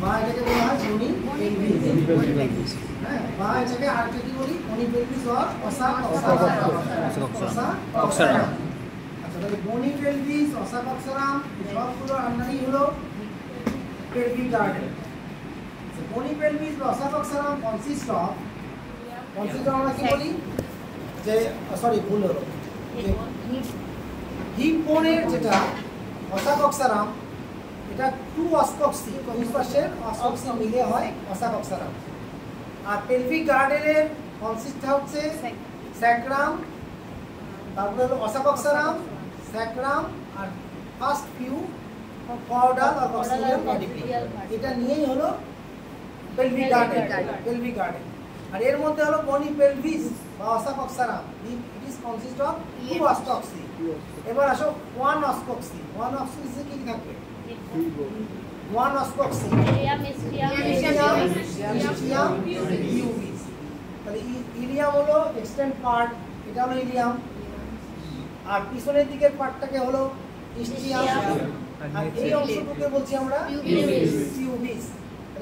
বা এটাকে বলা হয় বনি পেলভিস। হ্যাঁ, বা এটাকে আরেকটা কি বলি, বনি পেলভিস অর ওসা কক্সারাম। আচ্ছা, তাহলে বনি পেলভিস, ওসা কক্সারাম সবগুলো আন্ডারই হলো পেলভিক গার্ডেন। বনি পেলভিস বা ওসা কক্সারাম কনসিস্ট অফ আমরা কি বলি যে সরি ভুল হলো, যে হিপ বোনের যেটা ওসা কক্সারাম, এটা টু অসকক্সি, দুই পাশের অসকক্সি মিলে হয় ওসা কক্সারাম। আর পেলভিক গার্ডেনের কনসিস্ট হচ্ছে স্যাক্রাম, তারপরে হলো ওসা কক্সারাম, স্যাক্রাম আর ফার্স্ট ফিউ কর্ডাল আর কক্সিলিয়াম ভার্টিব্রাল। এটা নিয়েই হলো পেলভিক গার্ডেন। পেলভিক গার্ডেন আর এর মধ্যে হলো বনি পেলভিস বা ossa coxarum, it is consist of two os coxae. এবার আসো ওয়ান অসকক্সি। ওয়ান অসকক্সি কি থাকবে? One os coxae ilium pubis. তাহলে ইলিয়াম হলো এক্সটেন্ড পার্ট, এটা হলো ইলিয়াম, আর পিছনের দিকের পার্টটাকে হলো ইস্টিয়াম, আর এই অংশটুকে বলছি আমরা পিউবিস।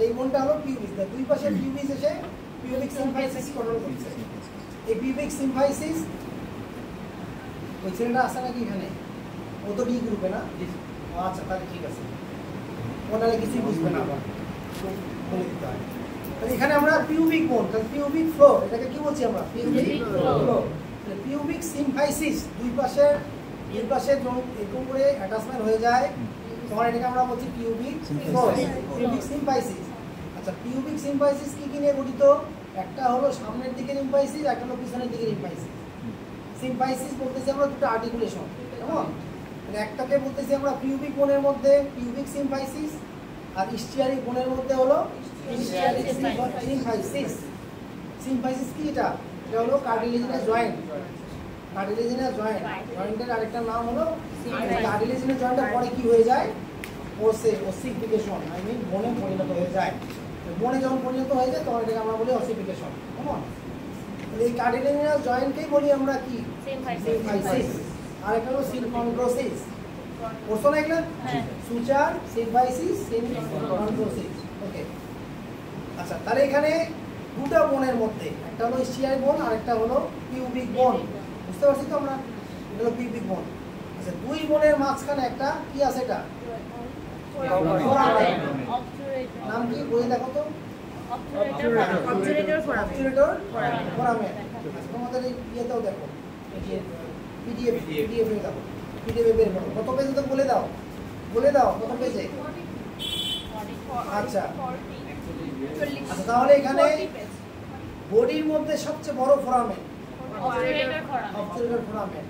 এই বোনটা হলো পিউবিস। দুই পাশে পিউবিস এসে পিউবিক সিম্ফাইসিস গঠন করছে। এই পিউবিক সিম্ফাইসিস ওই ছেলেটা আছে নাকি এখানে? ও তো ডি গ্রুপে না? আচ্ছা, তাহলে ঠিক আছে, ওনারা কিছুই বুঝবে না, আবার বলে দিতে হয়। তাহলে এখানে আমরা পিউবিক বোন, তাহলে পিউবিক ফ্লোর, এটাকে কি বলছি আমরা? Pubic floor. তাহলে পিউবিক সিম্ফাইসিস দুই পাশে এরকম করে অ্যাটাচমেন্ট হয়ে যায়, তখন এটাকে আমরা বলছি পিউবিক ফ্লোর, পিউবিক সিম্ফাইসিস। আচ্ছা, পিউবিক সিম্ফাইসিস কি কি নিয়ে গঠিত? একটা হলো সামনের দিকের ইম্পাইসিস, একটা হলো পিছনের দিকের ইম্পাইসিস। সিম্পাইসিস বলতেছি আমরা দুটো আর্টিকুলেশন, কেমন? একটাকে বলতেছি আমরা পিউবিক বোনের মধ্যে পিউবিক সিম্ফাইসিস, আর ইস্টিয়ারিক বোনের মধ্যে হলো ইস্টিয়ারিক সিম্ফাইসিস। সিম্ফাইসিস কি? এটা হলো কার্টিলেজিনাস জয়েন্ট। কার্টিলেজিনাস জয়েন্টের আরেকটা নাম হলো কার্টিলেজিনাস জয়েন্টের পরে কি হয়ে যায়? ওসিফিকেশন, আই মিন বোনে পরিণত হয়ে যায়। বোনে যখন পরিণত হয়ে যায় তখন এটাকে আমরা বলি ওসিফিকেশন, কেমন? এই কার্টিলেজিনাস জয়েন্টকেই বলি আমরা কি? সিম্ফাইসিস। আর একটা হলো সিনকন্ড্রোসিস। পড়ছো না এগুলো? Suture, symphysis, সিনকন্ড্রোসিস। ওকে, আচ্ছা, তাহলে এখানে দুটো বোনের মধ্যে একটা হলো ইস্টিয়ারিক বোন আর একটা হলো পিউবিক বোন। বুঝতে পারছি তো আমরা? এটা হলো পিউবিক বোন। আচ্ছা, দুই বোনের মাঝখানে একটা কি আছে? এটা নাম কি? বলে দেখো তো। অবচুরেটর ফোরামেন। তোমাদের ইয়েতেও দেখো, পিডিএফ এ দেখো, পিডিএফ বের করো। কত পেজে তো বলে দাও কত পেজে? আচ্ছা, তাহলে এখানে বডির মধ্যে সবচেয়ে বড় ফোরামেন অবচুরেটর ফোরামেন,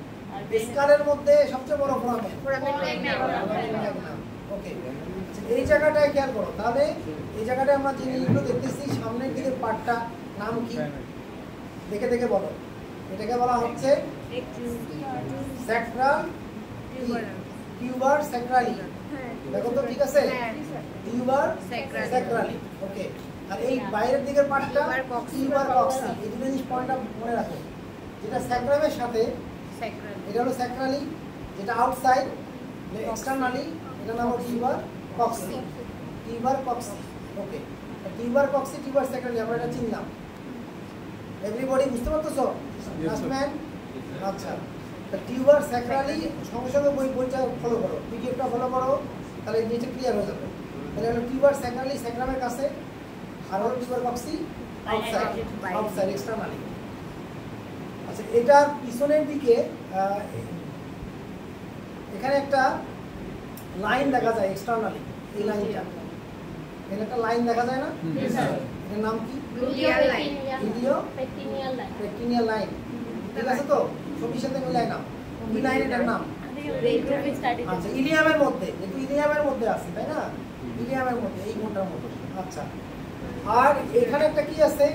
স্কালের মধ্যে সবচেয়ে বড় ফোরামেন। ওকে, এই জায়গাটায় খেয়াল করো। তাহলে এই জায়গাটায় আমরা যে জিনিসগুলো দেখতেছি, সামনের দিকের পার্টটা নাম কি? দেখে বলো। এটাকে বলা হচ্ছে স্যাক্রাল টিউবার স্যাক্রালি। দেখো তো, ঠিক আছে? টিউবার স্যাক্রালি। ওকে, আর এই বাইরের দিকের পার্টটা টিউবার কক্সি। এই দুটো জিনিস পয়েন্টটা মনে রাখো। যেটা স্যাক্রামের সাথে এটা হলো স্যাক্রালি, যেটা আউটসাইড এক্সটারনালি এটা নাম হলো টিউবার কক্সি। ওকে, টিউবার কক্সি, টিউবার স্যাক্রালি আমরা এটা চিনলাম। এভরিবডি বুঝতে পারতেছো? লাস্টম্যান? আচ্ছা, টিউবার স্যাক্রালি সঙ্গে সঙ্গে বইটা ফলো করো, পিডিএফটা ফলো করো, তাহলে এই জিনিসটা ক্লিয়ার হয়ে যাবে। তাহলে হলো টিউবার স্যাক্রালি স্যাক্রামের কাছে, আর হলো টিউবার কক্সি আউটসাইড এক্সটারনালি। আচ্ছা, এটার পিছনের দিকে এখানে একটা লাইন দেখা যায় এক্সটারনালি। এই লাইনটা, এখানে একটা লাইন দেখা যায় না? এটার নাম কি? পেক্টিনিয়াল লাইন। ঠিক আছে তো? ছবির সাথে মিলাই নাও। কি লাইন এটার নাম? আচ্ছা, ইলিয়ামের মধ্যে, যেহেতু ইলিয়ামের মধ্যে আছে, তাই না? ইলিয়ামের মধ্যে, এই কোনটার মধ্যে। আচ্ছা, আর এখানে একটা কি আছে?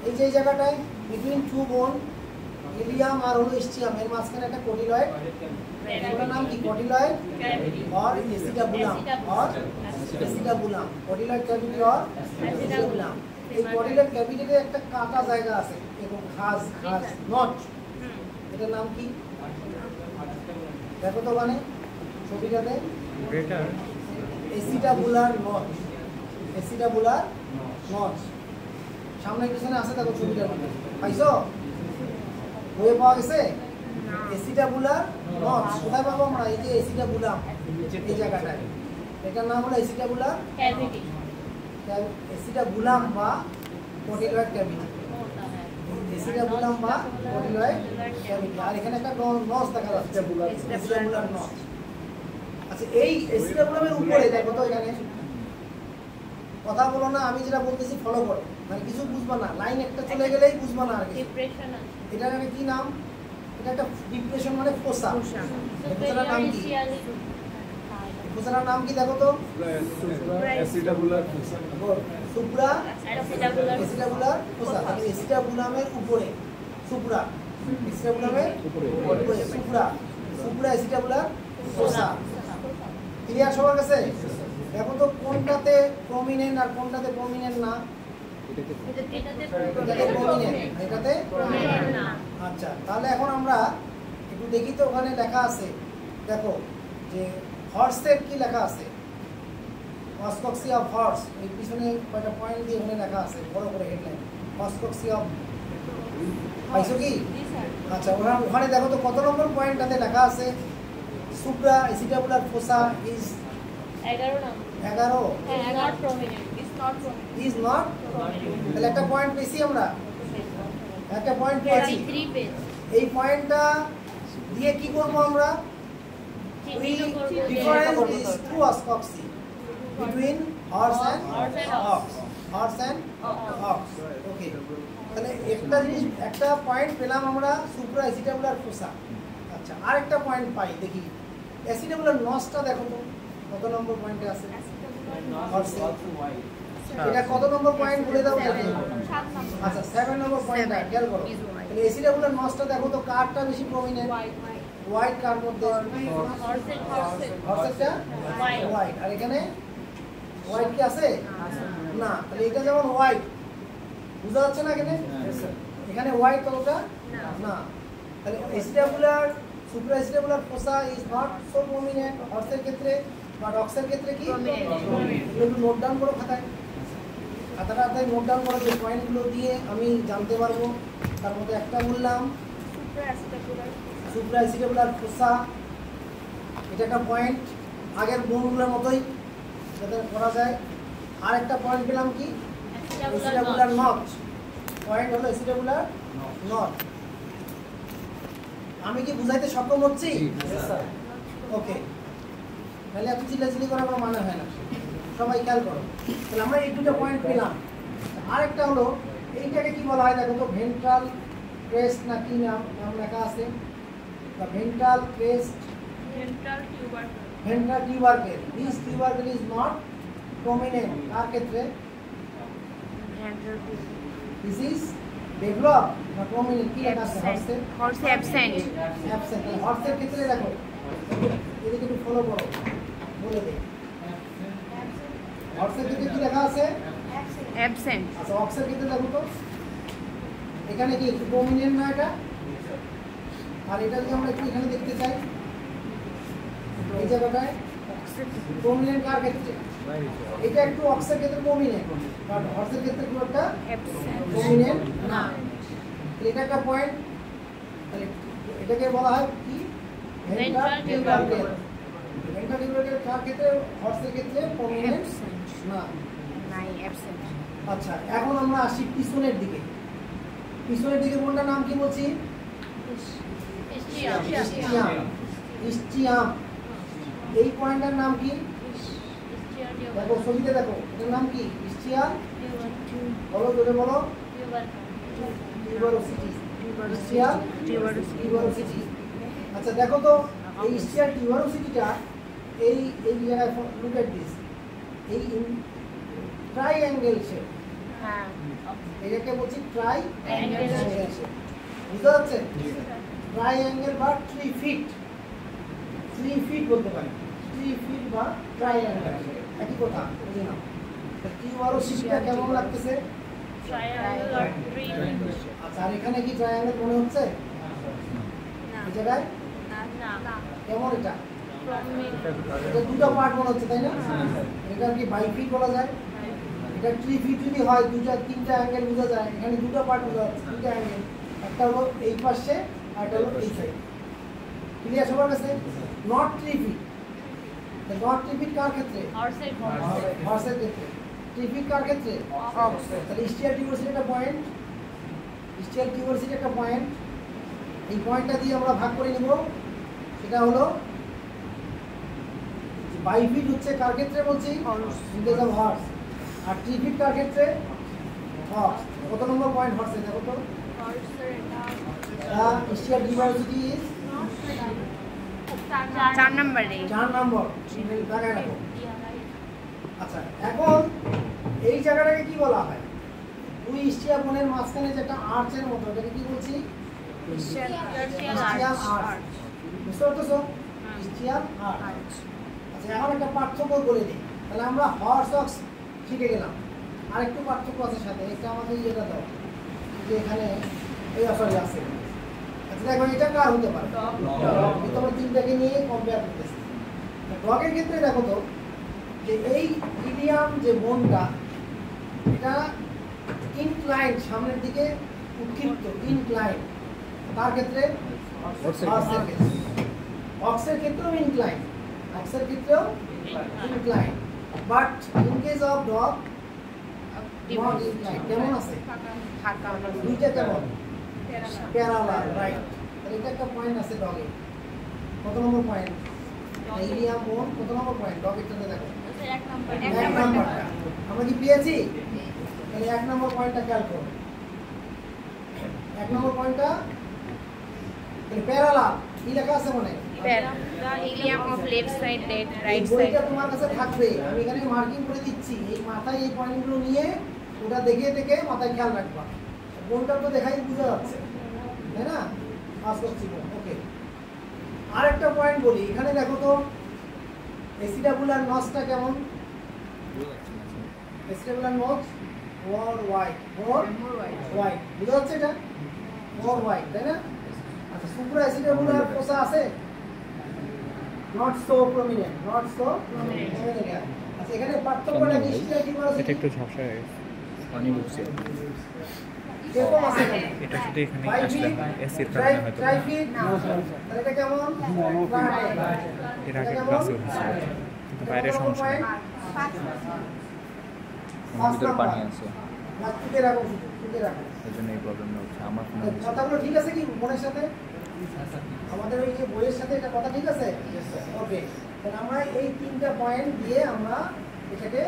এই যে এই জায়গাটায় বিটুইন টু বোন, ইলিয়াম আর হলো ইস্টিয়াম, এর মাঝখানে একটা কোটিলয়েড। এটার নাম কি? কোটিলয়েড আর এসিটাবুলাম। কোটিলয়েড ক্যাভিটি আর এসিটাবুলাম। এই কোটিলয়েড ক্যাভিটিতে একটা কাটা জায়গা আছে, এবং খাস নট। এটার নাম কি? দেখো তো, মানে ছবিটাতে এসিটাবুলার নট। Acetabular notch. সামনে পিছনে আছে দেখো ছবিটার মধ্যে পাইছো, বইয়ে পাওয়া গেছে অ্যাসিটাবুলার নচ। কোথায় পাবো আমরা? এই যে অ্যাসিটাবুলাম এই জায়গাটায়, এটার নাম হলো অ্যাসিটাবুলার ক্যাভিটি, অ্যাসিটাবুলাম বা কটিলয়েড ক্যাভিটি, অ্যাসিটাবুলাম বা কটিলয়েড ক্যাভিটি। আর এখানে একটা নচ দেখা যাচ্ছে, অ্যাসিটাবুলার নচ। আচ্ছা, এই অ্যাসিটাবুলামের উপরে দেখো তো, এখানে কথা বলো না, আমি যেটা বলতেছি ফলো করো, মানে কিছু বুঝবা না, লাইন একটা চলে গেলেই বুঝবা না আর কি। ডিপ্রেশন আছে, এটার মানে কি নাম? এটা একটা ডিপ্রেশন মানে ফোসা। ফোসাটার নাম কি? ফোসাটার নাম কি দেখো তো? Acetabular fossa. Supra acetabular acetabular fossa. তাহলে অ্যাসিটাবুলামের উপরে সুপ্রা, অ্যাসিটাবুলামের উপরে supra, supra acetabular fossa. Clear সবার কাছে? দেখো তো কোনটাতে প্রমিনেন্ট আর কোনটাতে প্রমিনেন্ট না? এটাতে প্রমিনেন্ট, এটাতে প্রমিনেন্ট না। আচ্ছা, তাহলে এখন আমরা একটু দেখি তো, ওখানে লেখা আছে দেখো যে হর্সের কি লেখা আছে, অসকক্সি অফ হর্স। এই পিছনে কয়টা পয়েন্ট দিয়ে ওখানে লেখা আছে বড় করে হেডলাইন, অসকক্সি অফ, পাইছো কি? আচ্ছা, ওখানে দেখো তো কত নম্বর পয়েন্টটাতে লেখা আছে supra acetabular fossa is 11 number. 11 হ্যাঁ, not prominent, is not prominent, is not. তাহলে একটা পয়েন্ট পেয়েছি আমরা, একটা পয়েন্ট পেয়েছি। 3 পেজ এই পয়েন্টটা দিয়ে কি করব আমরা? We difference is two oscoxy between horse and ox. Horse and ox. Okay. তাহলে একটা জিনিস, একটা পয়েন্ট পেলাম আমরা সুপ্রা অ্যাসিটাবুলার ফোসা। আচ্ছা, আরেকটা পয়েন্ট পাই, দেখি অ্যাসিটাবুলার নচটা দেখো তো কত নম্বর পয়েন্টে আছে হর্সে। এটা কত নম্বর পয়েন্ট বলে দাও দেখি। 7 নাম্বার। আচ্ছা, 7 নম্বর পয়েন্টটা খেয়াল করো। তাহলে অ্যাসিটাবুলার নচটা দেখো তো কারটা বেশি প্রমিনেন্ট? হোয়াইট কার মধ্যে? হর্সেরটা হোয়াইট। আর এখানে হোয়াইট কি আছে না? তাহলে এটা যেমন হোয়াইট, বুঝা যাচ্ছে না এখানে? এখানে হোয়াইট কতটা না। তাহলে acetabular supra acetabular fossa is not so prominent হর্সের ক্ষেত্রে, বাট অক্সের ক্ষেত্রে কি একটু নোট ডাউন করো খাতায়, খাতাটাতে নোট ডাউন করো, যে পয়েন্টগুলো দিয়ে আমি জানতে পারবো। তার মধ্যে একটা বললাম সুপ্রা অ্যাসিটাবুলার ফোসা, এটা একটা পয়েন্ট, আগের গুণগুলোর মতোই যাতে করা যায়। আর একটা পয়েন্ট পেলাম কি অ্যাসিটাবুলার নচ, পয়েন্ট হলো অ্যাসিটাবুলার নচ। আমি কি বুঝাইতে সক্ষম হচ্ছি? ওকে, তাহলে এত চিল্লাচিল্লি করার কোনো মানে হয় না, সবাই খেয়াল করো। তাহলে আমরা এই দুটো পয়েন্ট পেলাম। আরেকটা হলো এইটাকে কি বলা হয় দেখো তো, ভেন্ট্রাল ক্রেস্ট না কি নাম লেখা আছে, ventral crest, ventral tubercle. Ventral tubercle. This tubercle is not prominent কার ক্ষেত্রে? দিস ইজ ডেভেলপ না প্রমিনেন্ট, কি লেখা আছে হর্সের? Horse absent. অ্যাবসেন্ট। হর্সের ক্ষেত্রে দেখো, এদিকে একটু ফলো করো, বলে দে। হর্সের ক্ষেত্রে কি লেখা আছে? অ্যাবসেন্ট। আচ্ছা, অক্সের ক্ষেত্রে দেখো তো, এখানে কি প্রমিনেন্ট না এটা? আর এটা যদি আমরা একটু এখানে দেখতে চাই, এই জায়গাটায় প্রমিনেন্ট কার ক্ষেত্রে? এটা একটু অক্সের ক্ষেত্রে প্রমিনেন্ট, বাট হর্সের ক্ষেত্রে খুব একটা প্রমিনেন্ট না। এটা একটা পয়েন্ট। তাহলে এটাকে বলা হয় কি ভেন্ট্রাল টিউবারকেল। ভেন্ট্রাল টিউবারকেল কার ক্ষেত্রে? হর্সের ক্ষেত্রে প্রমিনেন্ট না। আচ্ছা, এখন আমরা আসি পিছনের দিকে। পিছনের দিকে কোনটার নাম কি বলছি? ইস্টিয়াম। ইস্টিয়াম। এই পয়েন্টটার নাম কি? দেখো ছবিতে দেখো, এটার নাম কি? ইস্টিয়াম। বলো, জোরে বলো। টিউবারোসিটি। ইস্টিয়াম টিউবারোসিটি। আচ্ছা, দেখো তো এই ইস্টিয়াম টিউবারোসিটিটা এই এই জায়গায় লুক এট দিস, এই ট্রাইঅ্যাঙ্গেল শেপ। হ্যাঁ, এটাকে বলছি ট্রাইঅ্যাঙ্গেল শেপ। বুঝতে পারছেন? ট্রাইঅ্যাঙ্গেল বা 3 ফিট, 3 ফিট বলতে পারি, 3 ফিট বা ট্রাইঅ্যাঙ্গেল, একই কথা, বুঝে নাও। টিউবারোসিটিটা কেমন লাগতেছে? ট্রায়াঙ্গেল আর ট্রিপল। আচ্ছা, আর এখানে কি ট্রাইঅ্যাঙ্গেল মনে হচ্ছে? এই জায়গায় না, কেমন এটা? প্রমিনেন্ট। এটা দুটো পার্ট মনে হচ্ছে, তাই না? এটা কি বাইফিট বলা যায়? এটা 3 ফিট যদি হয় দুটো তিনটা অ্যাঙ্গেল বোঝা যায়, এখানে দুটো পার্ট বোঝা যাচ্ছে, দুটো অ্যাঙ্গেল, একটা হলো এই পাশে আর একটা হলো এই সাইড। ক্লিয়ার সবার কাছে? Not 3 feet. নট 3 ফিট কার ক্ষেত্রে? হর্সের ক্ষেত্রে। 3 ফিট কার ক্ষেত্রে? তাহলে স্টিয়ার টিউবারসিটি একটা পয়েন্ট, স্টিয়ার টিউবারসিটি একটা পয়েন্ট, এই পয়েন্টটা দিয়ে আমরা ভাগ করে নিব। সেটা হলো 5 ফিট হচ্ছে কার ক্ষেত্রে বলছি? In case of horse. আর 3 ফিট কার ক্ষেত্রে? হর্স। কত নম্বর পয়েন্ট হর্সে দেখো তো? স্টিয়ার টিউবারসিটি ইজ 4 নম্বরে। 4 নম্বর। লাগায় রাখো। আচ্ছা, এখন এই জায়গাটাকে কি বলা হয়? দুই স্টিয়ার বোনের মাঝখানে যেটা আর্চের মতো, এটাকে কি বলছি? Stair arch. বুঝতে পারছো? Stair arch. আচ্ছা, এখন একটা পার্থক্য বলে দিই। তাহলে আমরা হর্স অক্স শিখে গেলাম। আরেকটু পার্থক্য আছে সাথে, এটা আমাদের ইয়েটা দাও যে এখানে এই সরি আছে। আচ্ছা দেখো, এটা কার হতে পারে? তোমরা তিনটাকে নিয়ে কম্পেয়ার করতেছি। ডগের ক্ষেত্রে দেখো তো যে এই ইলিয়াম যে বোনটা, এটা ইনক্লাইন, সামনের দিকে উৎক্ষিপ্ত, ইনক্লাইন। তার ক্ষেত্রে অক্সের ক্ষেত্রেও ইনক্লাইন, অক্সের ক্ষেত্রেও incline, but in case of dog not incline. কেমন আছে? দুইটা কেমন? Parallel, right. তাহলে এটা একটা পয়েন্ট আছে ডগে। কত নম্বর পয়েন্ট? ইলিয়াম বোন কত নম্বর পয়েন্ট? ডগের জন্য দেখো 1 নম্বরটা আমরা কি পেয়েছি? তাহলে 1 নম্বর পয়েন্টটা খেয়াল করো। 1 নম্বর পয়েন্টটা প্যারালাল। কি লেখা আছে মনে? Ilium of left side, right side. বইটা তোমার কাছে থাকবে, আমি এখানে মার্কিং করে দিচ্ছি। এই মাথায় এই পয়েন্টগুলো নিয়ে ওটা দেখে দেখে মাথায় খেয়াল রাখবা। বোনটা তো দেখাই বোঝা যাচ্ছে, তাই না? পাস করছি। ওকে, আরেকটা পয়েন্ট বলি। এখানে দেখো তো এসিডাবুলার নচটা কেমন? এসিডাবুলার নচ মোর হোয়াইট, মোর হোয়াইট। বুঝা যাচ্ছে এটা? মোর হোয়াইট, তাই না? আচ্ছা, সুপ্রা এসিডাবুলার কোষা আছে? Not so prominent, not so prominent. আচ্ছা, এখানে পার্থক্যটা কি? স্টিয়ার টিউবারসিটি এটা একটু ঝাপসা হয়ে গেছে, পানি ঢুকছে। কিরকম আছে? এটা শুধু এখানে আসলে এসির কারণে হয়তো। তাহলে এটা কেমন? এর আগে ক্লাসে হয়েছে, কিন্তু বাইরে সমস্যা নেই। আমার ভিতরে পানি আছে, তুলে রাখো, তুলে রাখো। এই জন্য এই প্রবলেমটা হচ্ছে আমার ফোনে। কথাগুলো ঠিক আছে কি মনের সাথে? আমাদের ওই যে বইয়ের সাথে এটা কথা ঠিক আছে? ওকে, তাহলে আমরা এই 3টা পয়েন্ট দিয়ে আমরা এটাকে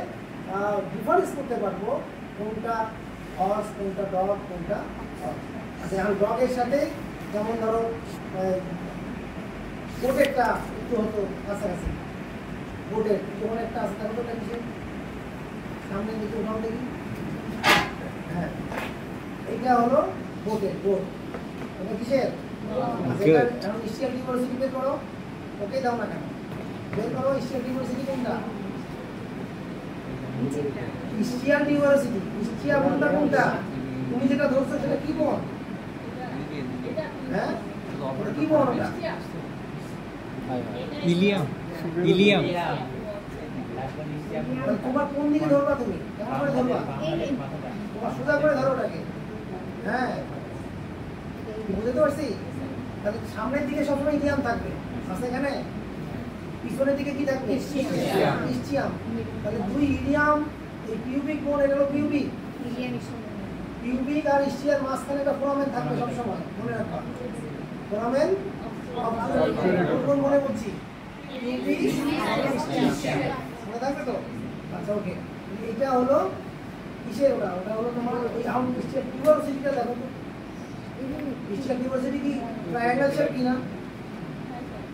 ডিফারেন্স করতে পারবো কোনটা হর্স, কোনটা ডগ, কোনটা হর্স। আচ্ছা, এখন ডগের সাথে যেমন ধরো গোটেরটা একটু হতো কাছাকাছি। গোটের যেমন একটা আছে, তার ওটা কিসের? সামনে দিকে উঠাও দেখি। হ্যাঁ, এইটা হলো গোটের, গোট। এটা কিসের? এখন স্টিয়ার টিউবারসিটি বের করো। ওকে দাও না কেন? বের করো স্টিয়ার টিউবারসিটি কোনটা? স্টিয়ার টিউবারসিটি, স্টিয়ার বোনটা কোনটা? তুমি যেটা ধরছো সেটা কি বোন? হ্যাঁ, ওটা কি বোন? ওটা ইলিয়াম, ইলিয়াম। তোমার কোন দিকে ধরবা? তুমি কেমন করে ধরবা? তোমার সোজা করে ধরো ওটাকে। হ্যাঁ, বুঝতে পারছি? তাহলে সামনের দিকে সবসময় ইলিয়াম থাকবে, আছে এখানে। পিছনের দিকে কি থাকবে? ইস্টিয়াম। তাহলে দুই ইলিয়াম, এই পিউবিক বোন, এটা হলো পিউবিক। পিউবিক আর ইস্টিয়ার মাঝখানে একটা ফোরামেন থাকবে সবসময়, মনে রাখবা। ফোরামেন কোন মনে বলছি? পিউবিক মনে থাকবে তো? আচ্ছা, ওকে। এটা হলো কিসের? ওটা ওটা হলো তোমার ওই আউট স্টিয়ার টিউবারসিটিটা দেখো তো। স্টিয়ার টিউবারসিটি কি ট্রায়াঙ্গেল শেপ কিনা?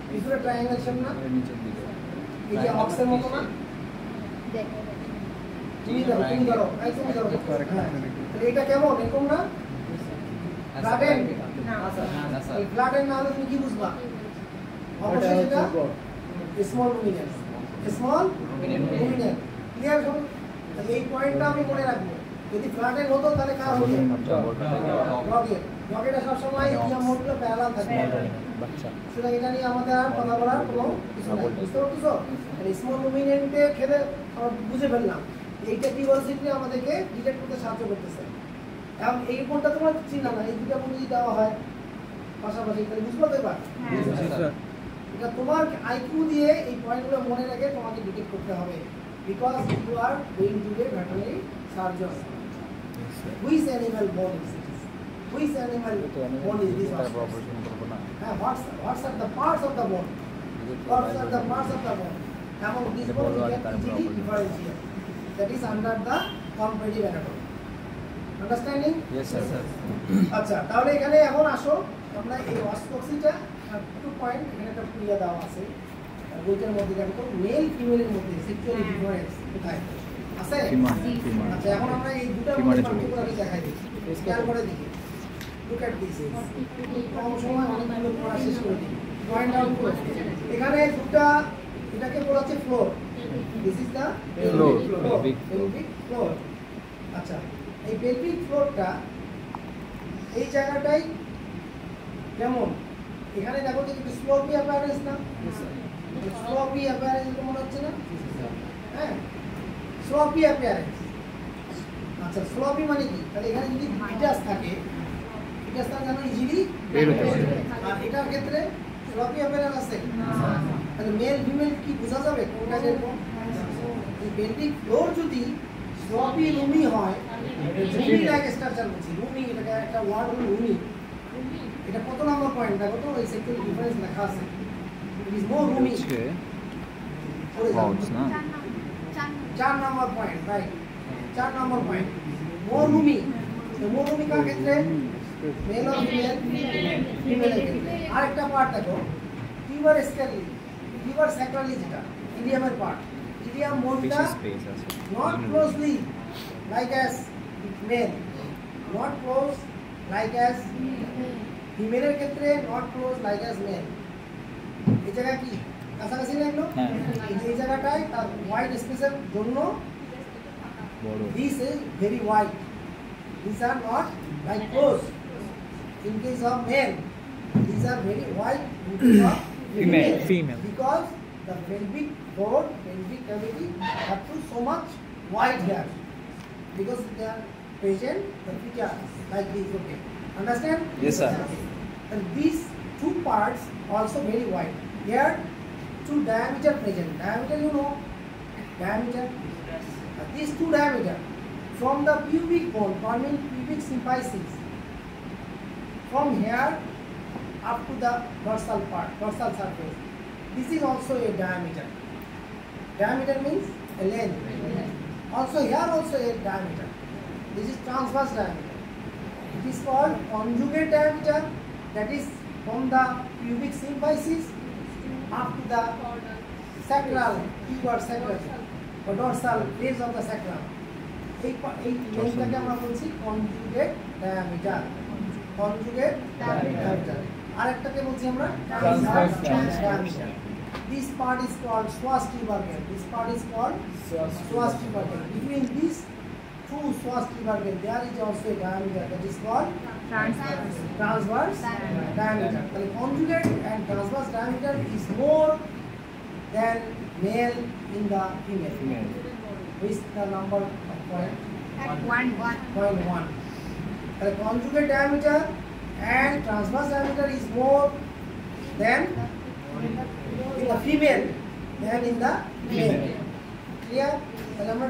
পিছনে ট্রায়াঙ্গেল শেপ না? এই যে অক্সের মতো না? তুমি ধরো, তুমি ধরো, এই তুমি ধরো। হ্যাঁ, এটা কেমন? এরকম না? ফ্ল্যাটেন না? এই ফ্ল্যাটেন না হলে তুমি কি বুঝবা? অবশ্যই এটা small luminance, small luminance. Clear সব? তাহলে এই পয়েন্টটা আমি মনে রাখবো। যদি ফ্ল্যাটেন হতো তাহলে কার হতো? ডগের। ডগেরটা সবসময় ইলিয়াম মোডগুলো প্যারালাল থাকবে। সুতরাং এটা নিয়ে আমাদের আর কথা বলার কোনো কিছু নাই। বুঝতে পারছো? তাহলে স্মল লুমিনেন্টের ক্ষেত্রে আমরা বুঝে ফেললাম এইটা কি বলছে যে আমাদেরকে ডিটেক্ট করতে সাহায্য করতেছে। এবং এই বোনটা তোমার চিনা না, এই দুটো বোন যদি দেওয়া হয় পাশাপাশি তাহলে বুঝবো তো এবার এটা তোমার আইকিউ দিয়ে এই পয়েন্টগুলো মনে রেখে তোমাকে ডিটেক্ট করতে হবে, because you are going to a veterinary surgeon. Which animal bone is this? Which animal bone is this? হ্যাঁ, what's are the parts of the bone? What are the parts of the bone? Among these bones, we can easily differentiate. That is under the comparative anatomy. Understanding? Yes, sir. আচ্ছা, তাহলে এখানে এখন আসো আমরা এই অস্পক্সিটা 2 point এখানে একটা ক্রিয়া দেওয়া আছে বইটার মধ্যে। দেখো মেল ফিমেলের মধ্যে সেক্সুয়াল ডিফারেন্স কোথায় আছে? আচ্ছা, এখন আমরা এই দুটার মধ্যে পার্থক্যটা দেখাই দিচ্ছি। খেয়াল করে দেখি। Look at this. কম সময় অনেকগুলো পড়া শেষ করে দিই। পয়েন্ট আউট করো। এখানে দুটো এটাকে বলা হচ্ছে floor. This is the pelvic floor. আচ্ছা, এই পেলভিক ফ্লোরটা এই জায়গাটাই কেমন? এখানে দেখো যে একটু স্লোপি অ্যাপিয়ারেন্স না? স্লোপি অ্যাপিয়ারেন্স মনে হচ্ছে না? হ্যাঁ, স্লোপি অ্যাপিয়ারেন্স। আচ্ছা, স্লোপি মানে কি? তাহলে এখানে যদি ভিটাস থাকে, ভিটাস থাকে যেন ইজিলি বের হতে পারে। আর এটার ক্ষেত্রে স্লোপি অ্যাপিয়ারেন্স আছে না। তাহলে মেল ফিমেল কি বোঝা যাবে কোনটা দেখো? এই পেলভিক ফ্লোর যদি স্লোপি রুমি হয়, রুমি লাইক স্ট্রাকচার বলছি। রুমি এটাকে একটা ওয়ার্ড হলো রুমি। এটা কত নম্বর পয়েন্ট দেখো তো? এই সেক্টর ডিফারেন্স লেখা আছে। It is more roomy. চার number point, right? 4 number point more roomy. More roomy কার ক্ষেত্রে? Male or female? ফিমেলের ক্ষেত্রে। আরেকটা পার্ট দেখো, টিউবার স্ক্যালি, টিউবার স্যাক্রালি, যেটা ইলিয়ামের পার্ট। ইলিয়াম বোনটা not closely like as male, not close like as female এর ক্ষেত্রে, not close like as male। এই জায়গা কি কাছাকাছি না এগুলো? এই জায়গাটায় তার ওয়াইড স্পেসের জন্য this is very wide, these are not like close. In case of male, these are very wide. In case of female, because the pelvic floor, pelvic cavity have to so much wide here, because they are present the features like this. Okay, understand? Yes, sir. And these two parts also very wide. Here two diameter present. Diameter, you know, diameter. These two diameter from the pubic bone forming pubic symphysis, from here up to the dorsal part, dorsal surface. This is also a diameter. Diameter means a length. Also here also a diameter. This is transverse diameter. It is called conjugate diameter. That is from the pubic symphysis up to the sacral, pubic sacral, or dorsal base of the sacrum. এই লেন্থটাকে আমরা বলছি conjugate diameter. Conjugate diameter. আরেকটাকে বলছি আমরা transverse diameter. This part is called psoas tubercle. This part is called psoas tubercle. Between these two psoas tubercle, there is also a diameter that is called transverse diameter. The conjugate and transverse diameter is more than male in the female. Which is the number of point? 1. The conjugate diameter and transverse diameter is more than in the female than in the male. Clear? তাহলে আমরা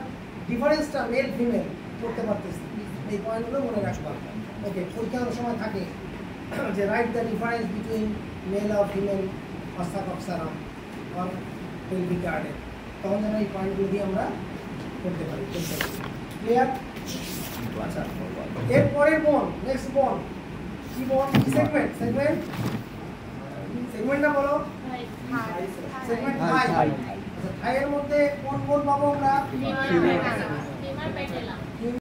ডিফারেন্সটা male female করতে পারতেছি। এই পয়েন্টগুলো মনে রাখবা। ওকে, পরীক্ষার সময় থাকে যে write the difference between male আর female ossa coxarum or pelvic girdle, তখন যেন এই পয়েন্টগুলো দিয়ে আমরা করতে পারি। ক্লিয়ার? আচ্ছা, এরপরের বোন, নেক্সট বোন কি বোন? সেগমেন্ট। সেগমেন্টটা বলো। সেগমেন্ট থাই। আচ্ছা, থাইয়ের মধ্যে কোন বোন পাবো আমরা? ফিমার পেটেলা।